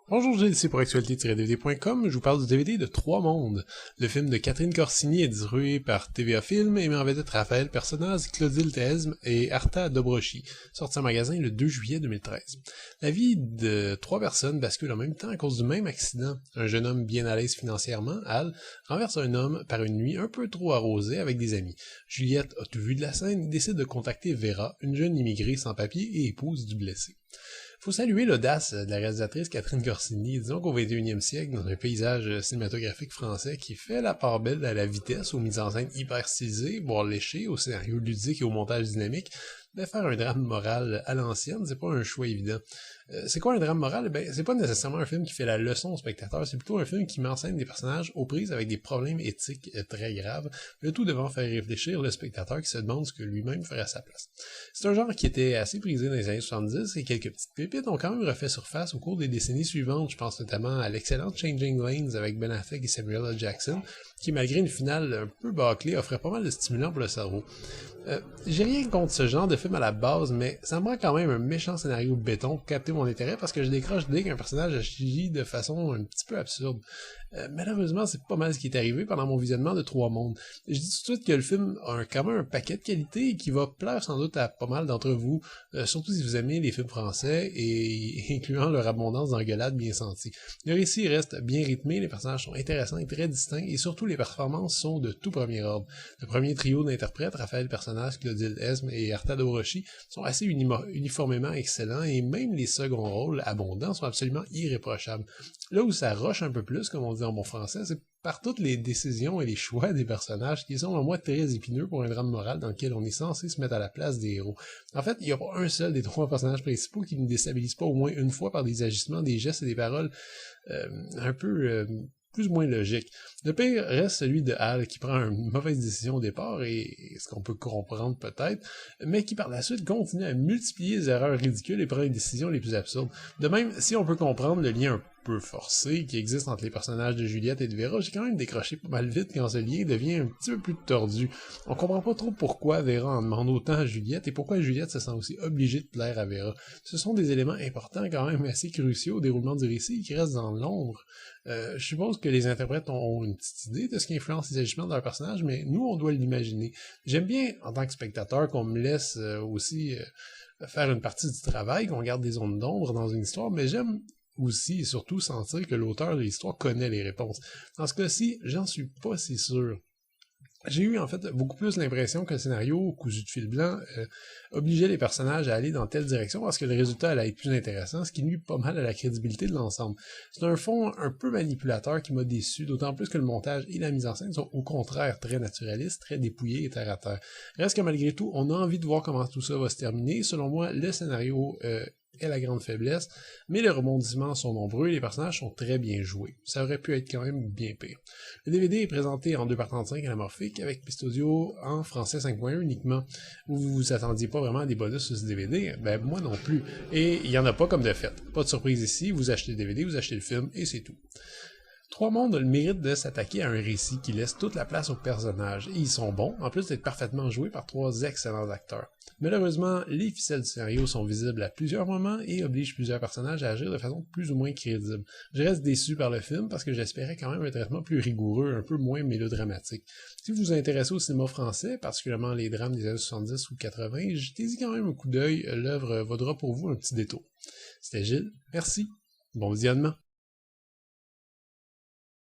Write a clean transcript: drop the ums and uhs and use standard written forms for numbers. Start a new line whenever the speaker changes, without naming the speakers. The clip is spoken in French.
Bonjour, Gilles, ici pour actualité-dvd.com. Je vous parle du DVD de Trois mondes. Le film de Catherine Corsini est distribué par TVA Film et met en vedette Raphaël Personnaz, Clotilde Esme et Arta Dobroshi, sorti en magasin le 2 juillet 2013. La vie de trois personnes bascule en même temps à cause du même accident. Un jeune homme bien à l'aise financièrement, Al, renverse un homme par une nuit un peu trop arrosée avec des amis. Juliette a tout vu de la scène et décide de contacter Vera, une jeune immigrée sans papier et épouse du blessé. Faut saluer l'audace de la réalisatrice Catherine Corsini, disons qu'au 21e siècle, dans un paysage cinématographique français qui fait la part belle à la vitesse, aux mises en scène hyper stylisées, voire léchées, au scénario ludique et au montage dynamique, de faire un drame moral à l'ancienne, c'est pas un choix évident. C'est quoi un drame moral? Ben, c'est pas nécessairement un film qui fait la leçon au spectateur, c'est plutôt un film qui met en scène des personnages aux prises avec des problèmes éthiques très graves, le tout devant faire réfléchir le spectateur qui se demande ce que lui-même ferait à sa place. C'est un genre qui était assez prisé dans les années 70 et quelques petites pépites ont quand même refait surface au cours des décennies suivantes. Je pense notamment à l'excellente Changing Lanes avec Ben Affleck et Samuel L. Jackson, qui malgré une finale un peu bâclée offrait pas mal de stimulants pour le cerveau. J'ai rien contre ce genre de film à la base, mais ça me rend quand même un méchant scénario béton pour capter mon intérêt parce que je décroche dès qu'un personnage agit de façon un petit peu absurde. Malheureusement, c'est pas mal ce qui est arrivé pendant mon visionnement de Trois mondes. Je dis tout de suite que le film a quand même un paquet de qualités et qui va plaire sans doute à pas mal d'entre vous, surtout si vous aimez les films français et incluant leur abondance d'engueulades bien senties. Le récit reste bien rythmé, les personnages sont intéressants et très distincts et surtout les performances sont de tout premier ordre. Le premier trio d'interprètes, Raphaël Personnaz, Clotilde Esme et Arta Dobroshi, sont assez uniformément excellents et même les seconds rôles abondants sont absolument irréprochables. Là où ça roche un peu plus, comme on dit en bon français, c'est par toutes les décisions et les choix des personnages qui sont, à moi, très épineux pour un drame moral dans lequel on est censé se mettre à la place des héros. En fait, il n'y a pas un seul des trois personnages principaux qui ne déstabilise pas au moins une fois par des agissements, des gestes et des paroles un peu plus ou moins logiques. Le pire reste celui de Hal qui prend une mauvaise décision au départ, et ce qu'on peut comprendre peut-être, mais qui par la suite continue à multiplier les erreurs ridicules et prend les décisions les plus absurdes. De même, si on peut comprendre le lien un peu forcé qui existe entre les personnages de Juliette et de Vera, j'ai quand même décroché pas mal vite quand ce lien devient un petit peu plus tordu. On comprend pas trop pourquoi Vera en demande autant à Juliette et pourquoi Juliette se sent aussi obligée de plaire à Vera. Ce sont des éléments importants quand même assez cruciaux au déroulement du récit qui restent dans l'ombre. Je suppose que les interprètes ont une petite idée de ce qui influence les agissements de leur personnage, mais nous, on doit l'imaginer. J'aime bien, en tant que spectateur, qu'on me laisse aussi faire une partie du travail, qu'on garde des zones d'ombre dans une histoire, mais j'aime aussi et surtout sentir que l'auteur de l'histoire connaît les réponses. Dans ce cas-ci, j'en suis pas si sûr. J'ai eu en fait beaucoup plus l'impression que le scénario, cousu de fil blanc, obligeait les personnages à aller dans telle direction parce que le résultat allait être plus intéressant, ce qui nuit pas mal à la crédibilité de l'ensemble. C'est un fond un peu manipulateur qui m'a déçu, d'autant plus que le montage et la mise en scène sont au contraire très naturalistes, très dépouillés et terre à terre. Reste que malgré tout, on a envie de voir comment tout ça va se terminer. Selon moi, le scénario est la grande faiblesse, mais les rebondissements sont nombreux et les personnages sont très bien joués. Ça aurait pu être quand même bien pire. Le DVD est présenté en 2,35 anamorphique avec piste audio en français 5.1 uniquement. Vous vous attendiez pas vraiment à des bonus sur ce DVD? Ben moi non plus. Et il y en a pas comme de fait. Pas de surprise ici, vous achetez le DVD, vous achetez le film et c'est tout. Trois mondes ont le mérite de s'attaquer à un récit qui laisse toute la place aux personnages, et ils sont bons, en plus d'être parfaitement joués par trois excellents acteurs. Malheureusement, les ficelles du scénario sont visibles à plusieurs moments et obligent plusieurs personnages à agir de façon plus ou moins crédible. Je reste déçu par le film parce que j'espérais quand même un traitement plus rigoureux, un peu moins mélodramatique. Si vous vous intéressez au cinéma français, particulièrement les drames des années 70 ou 80, jetez-y quand même un coup d'œil, l'œuvre vaudra pour vous un petit détour. C'était Gilles, merci, bon visionnement.